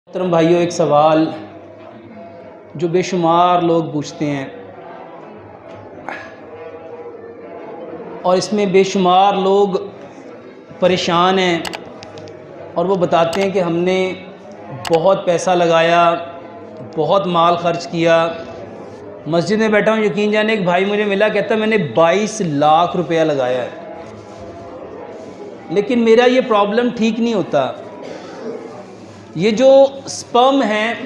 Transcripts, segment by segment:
मोहतरम भाइयों, एक सवाल जो बेशुमार लोग पूछते हैं और इसमें बेशुमार लोग परेशान हैं और वो बताते हैं कि हमने बहुत पैसा लगाया, बहुत माल खर्च किया। मस्जिद में बैठा हूँ, यकीन जाने एक भाई मुझे मिला, कहता मैंने 22 लाख रुपया लगाया है, लेकिन मेरा ये प्रॉब्लम ठीक नहीं होता। ये जो स्पर्म है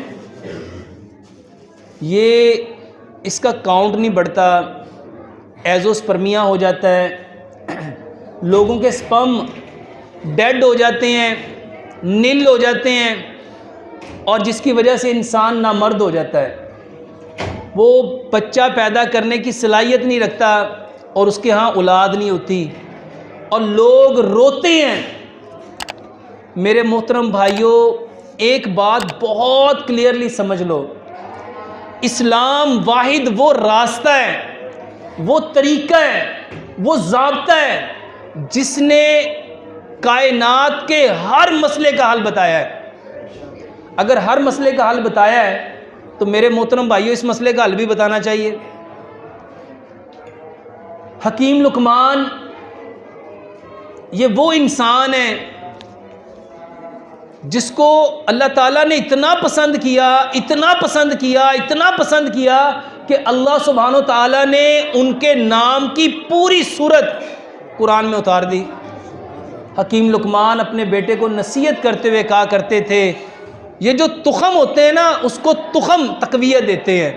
ये इसका काउंट नहीं बढ़ता, एजोस्पर्मिया हो जाता है, लोगों के स्पर्म डेड हो जाते हैं, नील हो जाते हैं और जिसकी वजह से इंसान नामर्द हो जाता है। वो बच्चा पैदा करने की सलाहियत नहीं रखता और उसके यहाँ औलाद नहीं होती और लोग रोते हैं। मेरे मोहतरम भाइयों, एक बात बहुत क्लियरली समझ लो, इस्लाम वाहिद वो रास्ता है, वो तरीका है, वो ज़ाब्ता है जिसने कायनात के हर मसले का हल बताया है। अगर हर मसले का हल बताया है तो मेरे मोहतरम भाइयों, इस मसले का हल भी बताना चाहिए। हकीम लुकमान ये वो इंसान है जिसको अल्लाह ताला ने इतना पसंद किया, इतना पसंद किया, इतना पसंद किया कि अल्लाह सुब्हानो ताला ने उनके नाम की पूरी सूरत कुरान में उतार दी। हकीम लुकमान अपने बेटे को नसीहत करते हुए कहा करते थे, ये जो तुखम होते हैं ना, उसको तुखम तकवीयत देते हैं,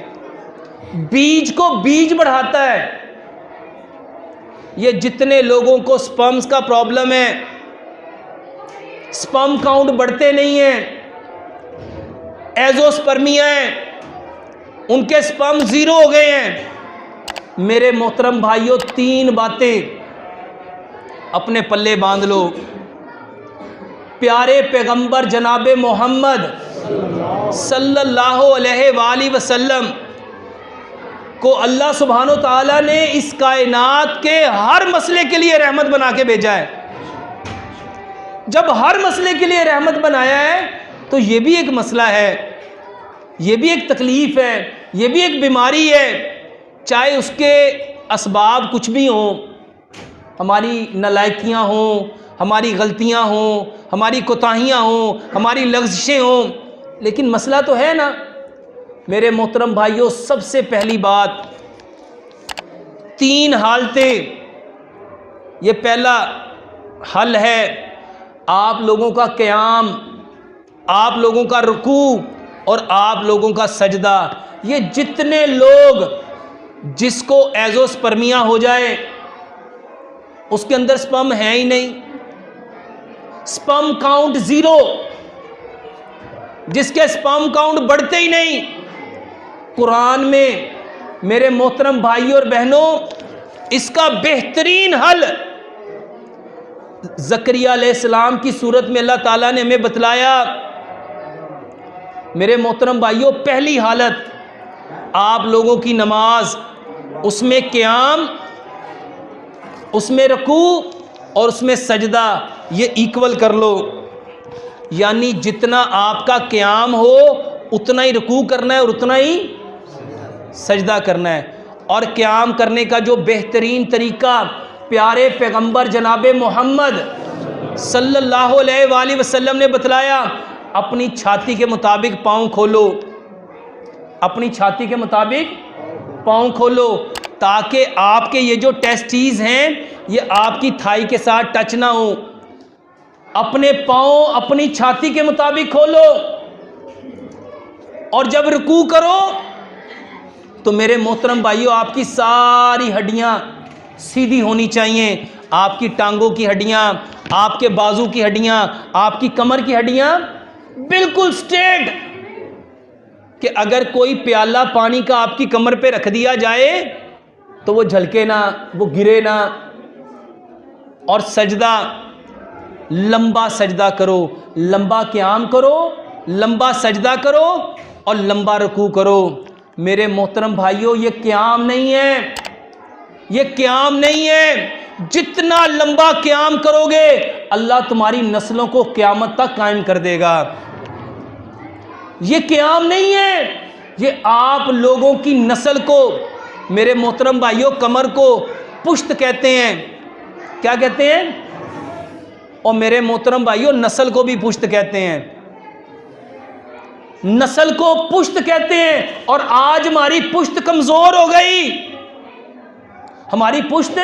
बीज को बीज बढ़ाता है। ये जितने लोगों को स्पर्म्स का प्रॉब्लम है, स्पर्म काउंट बढ़ते नहीं हैं, एजोस्पर्मिया है, उनके स्पर्म जीरो हो गए हैं। मेरे मोहतरम भाइयों, 3 बातें अपने पल्ले बांध लो। प्यारे पैगंबर जनाबे मोहम्मद सल्लल्लाहु अलैहि वसल्लम को अल्लाह सुब्हानो ताला ने इस कायनात के हर मसले के लिए रहमत बना के भेजा है। जब हर मसले के लिए रहमत बनाया है तो ये भी एक मसला है, ये भी एक तकलीफ़ है, ये भी एक बीमारी है। चाहे उसके असबाब कुछ भी हों, हमारी नालायकियाँ हों, हमारी गलतियाँ हों, हमारी कोताहियाँ हों, हमारी लग़ज़िशें हों, लेकिन मसला तो है ना। मेरे मोहतरम भाइयों, सबसे पहली बात, 3 हालतें। ये पहला हल है आप लोगों का क़याम, आप लोगों का रुकू और आप लोगों का सजदा। ये जितने लोग जिसको एजोस्पर्मिया हो जाए, उसके अंदर स्पर्म है ही नहीं, स्पर्म काउंट ज़ीरो, जिसके स्पर्म काउंट बढ़ते ही नहीं, कुरान में मेरे मोहतरम भाइयों और बहनों इसका बेहतरीन हल ज़करिया अलैहिस्सलाम की सूरत में अल्लाह ताला ने हमें बतलाया। मेरे मोहतरम भाइयों, पहली हालत आप लोगों की नमाज, उसमें क़याम, उसमें रुकू और उसमें सजदा, ये इक्वल कर लो। यानी जितना आपका क़याम हो उतना ही रुकू करना है और उतना ही सजदा करना है। और क़याम करने का जो बेहतरीन तरीका प्यारे पैगंबर जनाबे मोहम्मद सल्लल्लाहु अलैहि वसल्लम ने बतलाया, अपनी छाती के मुताबिक पाँव खोलो, अपनी छाती के मुताबिक पाँव खोलो, ताकि आपके ये जो टेस्टीज हैं ये आपकी थाई के साथ टच ना हो। अपने पाँव अपनी छाती के मुताबिक खोलो और जब रुकू करो तो मेरे मोहतरम भाइयों, आपकी सारी हड्डियां सीधी होनी चाहिए। आपकी टांगों की हड्डियां, आपके बाजू की हड्डियां, आपकी कमर की हड्डियां बिल्कुल स्ट्रेट, कि अगर कोई प्याला पानी का आपकी कमर पे रख दिया जाए तो वो झलके ना, वो गिरे ना। और सजदा, लंबा सजदा करो, लंबा क़याम करो, लंबा सजदा करो और लंबा रुकू करो। मेरे मोहतरम भाइयों, ये क़याम नहीं है, ये क़याम नहीं है। जितना लंबा क़याम करोगे अल्लाह तुम्हारी नस्लों को क़यामत तक कायम कर देगा। ये क़याम नहीं है, ये आप लोगों की नस्ल को, मेरे मोहतरम भाइयों, कमर को पुश्त कहते हैं। क्या कहते हैं? और मेरे मोहतरम भाइयों, नस्ल को भी पुश्त कहते हैं, नस्ल को पुश्त कहते हैं। और आज हमारी पुश्त कमजोर हो गई, हमारी पुश्त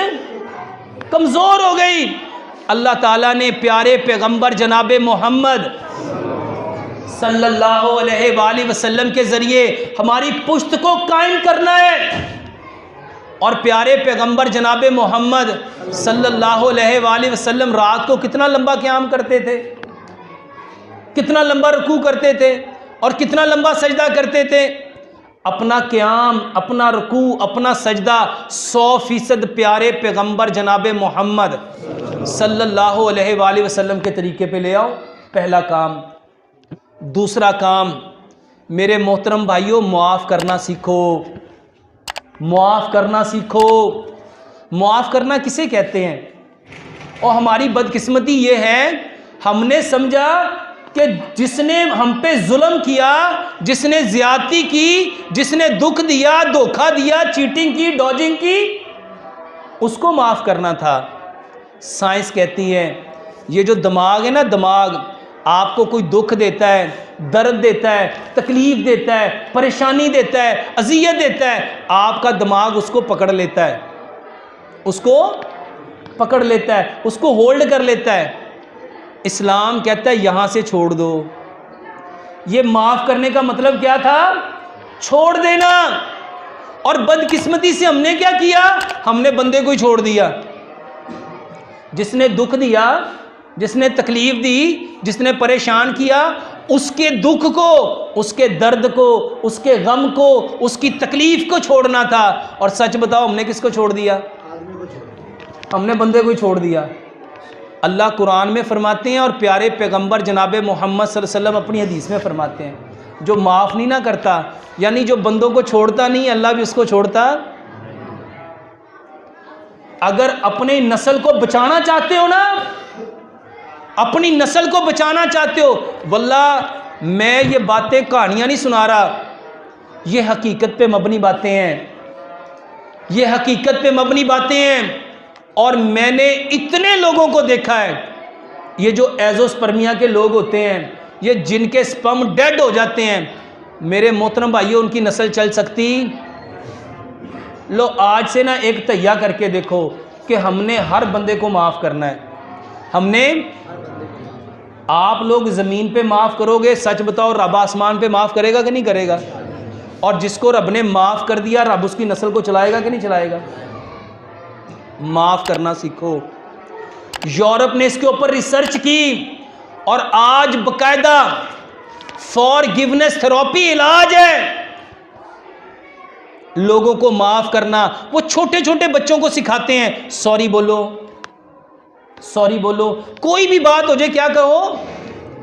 कमजोर हो गई। अल्लाह ताला ने प्यारे पैगंबर जनाबे मोहम्मद सल्लल्लाहु अलैहि वसल्लम के जरिए हमारी पुश्त को कायम करना है। और प्यारे पैगंबर जनाबे मोहम्मद सल्लल्लाहु अलैहि वसल्लम रात को कितना लंबा क़याम करते थे, कितना लंबा रुकू करते थे और कितना लंबा सजदा करते थे। अपना क़याम, अपना रुकू, अपना सजदा 100% प्यारे पैगंबर जनाबे मोहम्मद सल्लल्लाहु अलैहि वसल्लम के तरीके पे ले आओ, पहला काम। दूसरा काम, मेरे मोहतरम भाइयों, मुआफ़ करना सीखो, मुआफ़ करना सीखो। मुआफ़ करना किसे कहते हैं? और हमारी बदकिस्मती ये है, हमने समझा कि जिसने हम पे जुल्म किया, जिसने ज़्यादती की, जिसने दुख दिया, धोखा दिया, चीटिंग की, डॉजिंग की, उसको माफ़ करना था। साइंस कहती है ये जो दिमाग है ना, दिमाग आपको कोई दुख देता है, दर्द देता है, तकलीफ़ देता है, परेशानी देता है, अज़ियत देता है, आपका दिमाग उसको पकड़ लेता है, उसको पकड़ लेता है, उसको होल्ड कर लेता है। इस्लाम कहता है यहाँ से छोड़ दो। ये माफ़ करने का मतलब क्या था? छोड़ देना। और बदकिस्मती से हमने क्या किया? हमने बंदे को ही छोड़ दिया। जिसने दुख दिया, जिसने तकलीफ दी, जिसने परेशान किया, उसके दुख को, उसके दर्द को, उसके गम को, उसकी तकलीफ को छोड़ना था। और सच बताओ, हमने किसको छोड़ दिया? हमने बंदे को ही छोड़ दिया। अल्लाह कुरान में फरमाते हैं और प्यारे पैगंबर जनाबे मोहम्मद सल्लल्लाहु अलैहि वसल्लम अपनी हदीस में फरमाते हैं, जो माफ़ नहीं ना करता, यानी जो बंदों को छोड़ता नहीं, अल्लाह भी उसको छोड़ता। अगर अपने नस्ल को बचाना चाहते हो ना, अपनी नस्ल को बचाना चाहते हो, वल्लाह मैं ये बातें कहानियां नहीं सुना रहा, ये हकीकत पे मबनी बातें हैं, ये हकीकत पे मबनी बातें हैं। और मैंने इतने लोगों को देखा है, ये जो एजोस्पर्मिया के लोग होते हैं, ये जिनके स्पर्म डेड हो जाते हैं, मेरे मोहतरम भाइयों, उनकी नस्ल चल सकती? लो आज से ना एक तैया करके देखो कि हमने हर बंदे को माफ़ करना है। हमने, आप लोग ज़मीन पे माफ़ करोगे, सच बताओ रब आसमान पे माफ़ करेगा कि नहीं करेगा? और जिसको रब ने माफ़ कर दिया, रब उसकी नस्ल को चलाएगा कि नहीं चलाएगा? माफ़ करना सीखो। यूरोप ने इसके ऊपर रिसर्च की और आज बकायदा फॉरगिवनेस थेरेपी इलाज है। लोगों को माफ़ करना, वो छोटे छोटे बच्चों को सिखाते हैं, सॉरी बोलो, सॉरी बोलो, कोई भी बात हो जाए क्या कहो?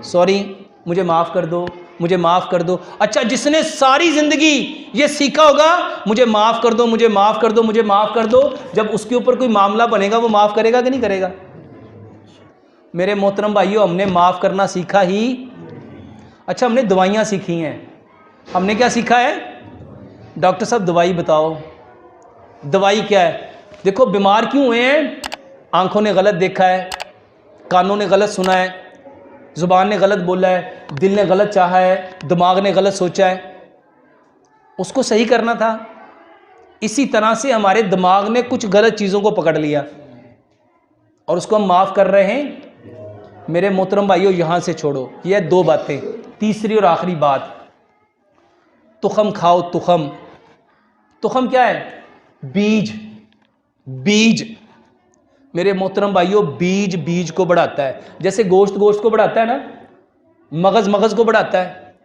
सॉरी, मुझे माफ़ कर दो, मुझे माफ़ कर दो। अच्छा, जिसने सारी ज़िंदगी ये सीखा होगा, मुझे माफ़ कर दो, मुझे माफ़ कर दो, मुझे माफ़ कर दो, जब उसके ऊपर कोई मामला बनेगा वो माफ़ करेगा कि नहीं करेगा? मेरे मोहतरम भाइयों, हमने माफ़ करना सीखा ही। अच्छा, हमने दवाइयाँ सीखी हैं। हमने क्या सीखा है? डॉक्टर साहब दवाई बताओ, दवाई क्या है? देखो बीमार क्यों हुए हैं? आंखों ने गलत देखा है, कानों ने गलत सुना है, ज़ुबान ने गलत बोला है, दिल ने गलत चाहा है, दिमाग ने गलत सोचा है, उसको सही करना था। इसी तरह से हमारे दिमाग ने कुछ गलत चीज़ों को पकड़ लिया और उसको हम माफ़ कर रहे हैं। मेरे मोहतरम भाइयों, यहाँ से छोड़ो। ये दो बातें। तीसरी और आखिरी बात, तुखम खाओ। तुखम, तुखम क्या है? बीज। बीज मेरे मोहतरम भाइयों, बीज बीज को बढ़ाता है। जैसे गोश्त गोश्त को बढ़ाता है ना, मगज मगज को बढ़ाता है,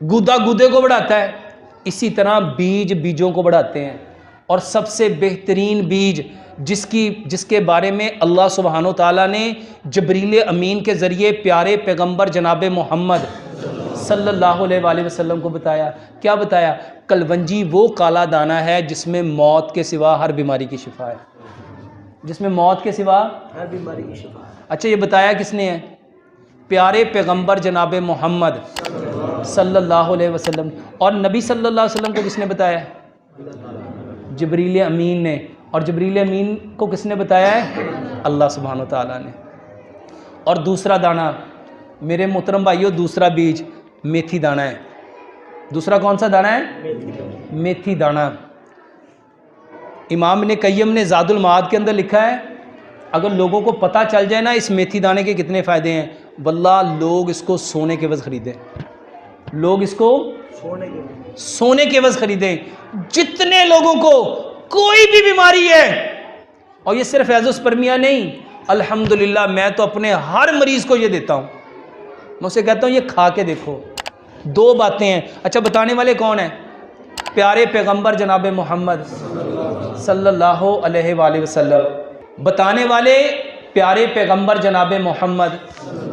गुदा गुदे को बढ़ाता है, इसी तरह बीज बीजों को बढ़ाते हैं। और सबसे बेहतरीन बीज जिसके बारे में अल्लाह सुब्हानो ताला ने जबरील अमीन के ज़रिए प्यारे पैगंबर जनाब मोहम्मद सल्लल्लाहु अलैहि वसल्लम को बताया। क्या बताया? कलवंजी वो काला दाना है जिसमें मौत के सिवा हर बीमारी की शिफा है, जिसमें मौत के सिवा हर बीमारी की शिफा है। अच्छा, ये बताया किसने है? प्यारे पैगंबर जनाब मोहम्मद सल्लल्लाहु अलैहि वसल्लम। और नबी सल्लल्लाहु अलैहि वसल्लम को किसने बताया? जिब्रील अमीन ने। और जिब्रील अमीन को किसने बताया है? अल्लाह सुब्हानो तआला ने। और दूसरा दाना मेरे मोहतरम भाइयों, दूसरा बीज मेथी दाना है। दूसरा कौन सा दाना है? मेथी दाना। इमाम इब्न क़य्यिम ने ज़ादुल माद के अंदर लिखा है, अगर लोगों को पता चल जाए ना इस मेथी दाने के कितने फ़ायदे हैं, वल्लाह लोग इसको सोने के वज़ ख़रीदें। लोग इसको सोने के वज़ ख़रीदें। जितने लोगों को कोई भी बीमारी है, और ये सिर्फ एज़ोस्पर्मिया नहीं, अल्हम्दुलिल्लाह मैं तो अपने हर मरीज़ को ये देता हूँ। मैं उसे कहता हूँ ये खा के देखो। दो बातें हैं। अच्छा, बताने वाले कौन हैं? प्यारे पैगंबर जनाब मोहम्मद सल्लल्लाहु अलैहि वसल्लम। बताने वाले प्यारे पैगंबर जनाब मोहम्मद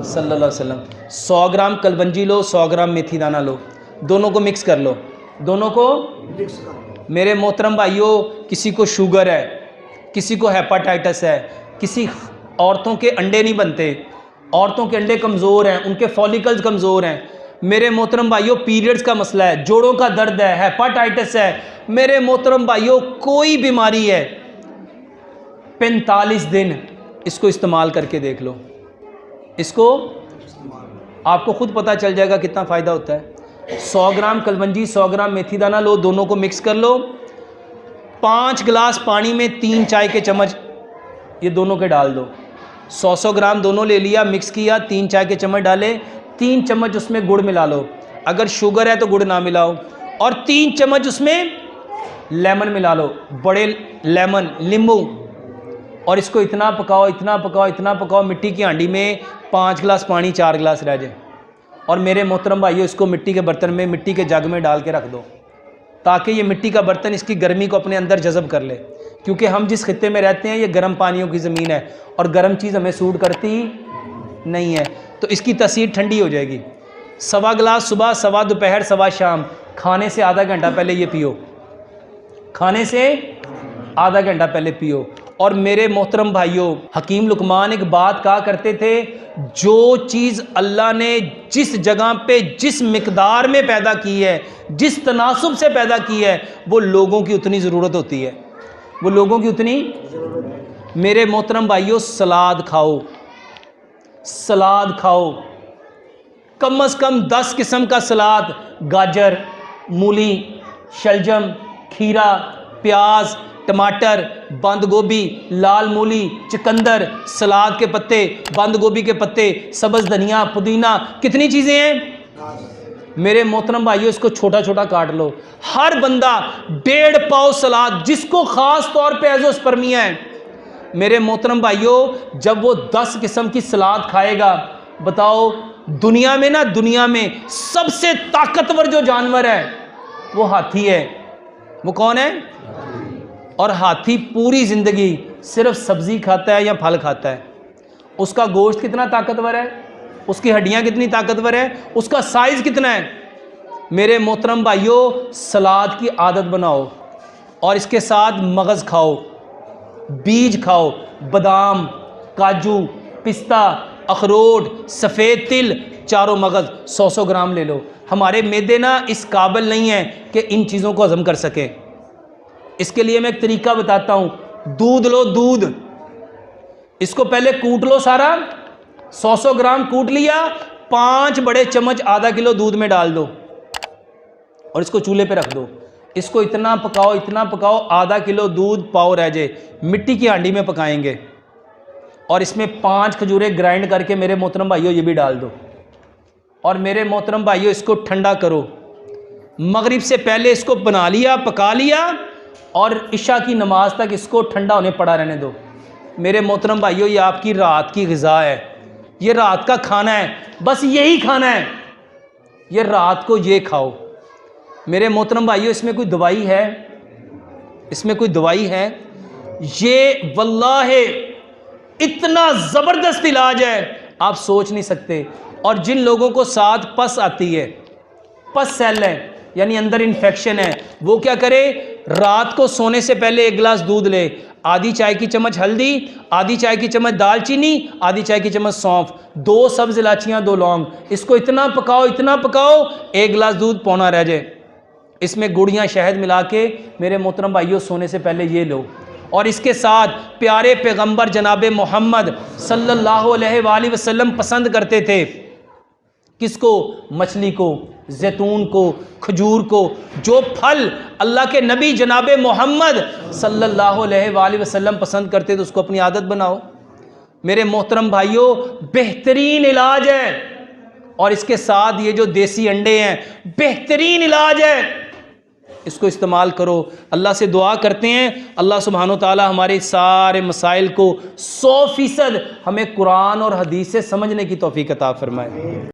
सल्लल्लाहु अलैहि वसल्लम। 100 ग्राम कलवंजी लो, 100 ग्राम मेथी दाना लो, दोनों को मिक्स कर लो। दोनों को मेरे मोहतरम भाइयों, किसी को शुगर है, किसी को हेपाटाइटिस है, किसी औरतों के अंडे नहीं बनते, औरतों के अंडे कमज़ोर हैं, उनके फॉलिकल्स कमज़ोर हैं, मेरे मोहतरम भाइयों पीरियड्स का मसला है, जोड़ों का दर्द है, हेपाटाइटिस है, मेरे मोहतरम भाइयों कोई बीमारी है, 45 दिन इसको इस्तेमाल करके देख लो। इसको आपको खुद पता चल जाएगा कितना फ़ायदा होता है। 100 ग्राम कलवंजी, 100 ग्राम मेथी दाना लो, दोनों को मिक्स कर लो। 5 गिलास पानी में 3 चाय के चम्मच ये दोनों के डाल दो। 100 ग्राम दोनों ले लिया, मिक्स किया, 3 चाय के चम्मच डाले, 3 चम्मच उसमें गुड़ मिला लो। अगर शुगर है तो गुड़ ना मिलाओ। और 3 चम्मच उसमें लेमन मिला लो, बड़े लेमन, नींबू। और इसको इतना पकाओ, इतना पकाओ, इतना पकाओ, मिट्टी की हांडी में 5 गिलास पानी 4 गिलास रह जाए। और मेरे मोहतरम भाइयों इसको मिट्टी के बर्तन में, मिट्टी के जग में डाल के रख दो, ताकि ये मिट्टी का बर्तन इसकी गर्मी को अपने अंदर जज़ब कर ले। क्योंकि हम जिस खित्ते में रहते हैं ये गर्म पानियों की ज़मीन है, और गर्म चीज़ हमें सूट करती नहीं है, तो इसकी तासीर ठंडी हो जाएगी। 1.25 गिलास सुबह, 1.25 दोपहर, 1.25 शाम। खाने से आधा घंटा पहले ये पियो, खाने से आधा घंटा पहले पियो। और मेरे मोहतरम भाइयों, हकीम लुकमान एक बात कहा करते थे, जो चीज़ अल्लाह ने जिस जगह पे जिस मिकदार में पैदा की है, जिस तनासुब से पैदा की है, वो लोगों की उतनी ज़रूरत होती है, वो लोगों की उतनी। मेरे मोहतरम भाइयों, सलाद खाओ, सलाद खाओ, कम से कम 10 किस्म का सलाद, गाजर, मूली, शलजम, खीरा, प्याज, टमाटर, बंद गोभी, लाल मूली, चुकंदर, सलाद के पत्ते, बंद गोभी के पत्ते, सब्ज़ धनिया, पुदीना, कितनी चीज़ें हैं मेरे मोहतरम भाइयों। इसको छोटा छोटा काट लो। हर बंदा 1.5 पाव सलाद, जिसको ख़ास तौर पे एज़ोस्पर्मिया है, मेरे मोहतरम भाइयों जब वो 10 किस्म की सलाद खाएगा, बताओ दुनिया में ना, दुनिया में सबसे ताकतवर जो जानवर है वो हाथी है। वो कौन है? और हाथी पूरी ज़िंदगी सिर्फ सब्ज़ी खाता है या फल खाता है। उसका गोश्त कितना ताकतवर है, उसकी हड्डियाँ कितनी ताकतवर है, उसका साइज़ कितना है। मेरे मोहतरम भाइयों, सलाद की आदत बनाओ, और इसके साथ मगज़ खाओ, बीज खाओ, बादाम, काजू, पिस्ता, अखरोट, सफ़ेद तिल, चारों मगज़ 100 ग्राम ले लो। हमारे मैदे ना इस काबिल नहीं है कि इन चीज़ों को हज़म कर सके। इसके लिए मैं एक तरीका बताता हूँ। दूध लो, दूध, इसको पहले कूट लो सारा, 100 ग्राम कूट लिया, 5 बड़े चम्मच आधा किलो दूध में डाल दो, और इसको चूल्हे पे रख दो। इसको इतना पकाओ, इतना पकाओ, आधा किलो दूध पाव रह जाए। मिट्टी की हांडी में पकाएंगे, और इसमें 5 खजूरें ग्राइंड करके मेरे मोहतरम भाइयों ये भी डाल दो। और मेरे मोहतरम भाइयों इसको ठंडा करो। मगरिब से पहले इसको बना लिया, पका लिया, और इशा की नमाज तक इसको ठंडा होने पड़ा रहने दो। मेरे मोहतरम भाइयों, ये आपकी रात की ग़िज़ा है, ये रात का खाना है, बस यही खाना है, ये रात को ये खाओ। मेरे मोहतरम भाइयों, इसमें कोई दवाई है? इसमें कोई दवाई है? ये वल्लाहि इतना ज़बरदस्त इलाज है, आप सोच नहीं सकते। और जिन लोगों को साथ पस आती है, पस सेल है, यानी अंदर इन्फेक्शन है, वो क्या करे? रात को सोने से पहले 1 गिलास दूध ले, आधी चाय की चम्मच हल्दी, आधी चाय की चम्मच दालचीनी, आधी चाय की चम्मच सौंफ, 2 सब्ज इलाचियाँ, 2 लौंग, इसको इतना पकाओ 1 गिलास दूध पौना रह जाए, इसमें गुड़ या शहद मिला के मेरे मोहतरम भाइयों सोने से पहले ये लो। और इसके साथ प्यारे पैगंबर जनाब मोहम्मद सल्लल्लाहु अलैहि वसल्लम पसंद करते थे किसको? मछली को, जैतून को, खजूर को। जो फल अल्लाह के नबी जनाब मोहम्मद सल्लल्लाहु अलैहि वसल्लम पसंद करते थे उसको अपनी आदत बनाओ। मेरे मोहतरम भाइयों, बेहतरीन इलाज है। और इसके साथ ये जो देसी अंडे हैं, बेहतरीन इलाज है, इसको इस्तेमाल करो। अल्लाह से दुआ करते हैं अल्लाह सुब्हानो ताला हमारे सारे मसाइल को 100% हमें कुरान और हदीस से समझने की तौफीक अता फरमाए।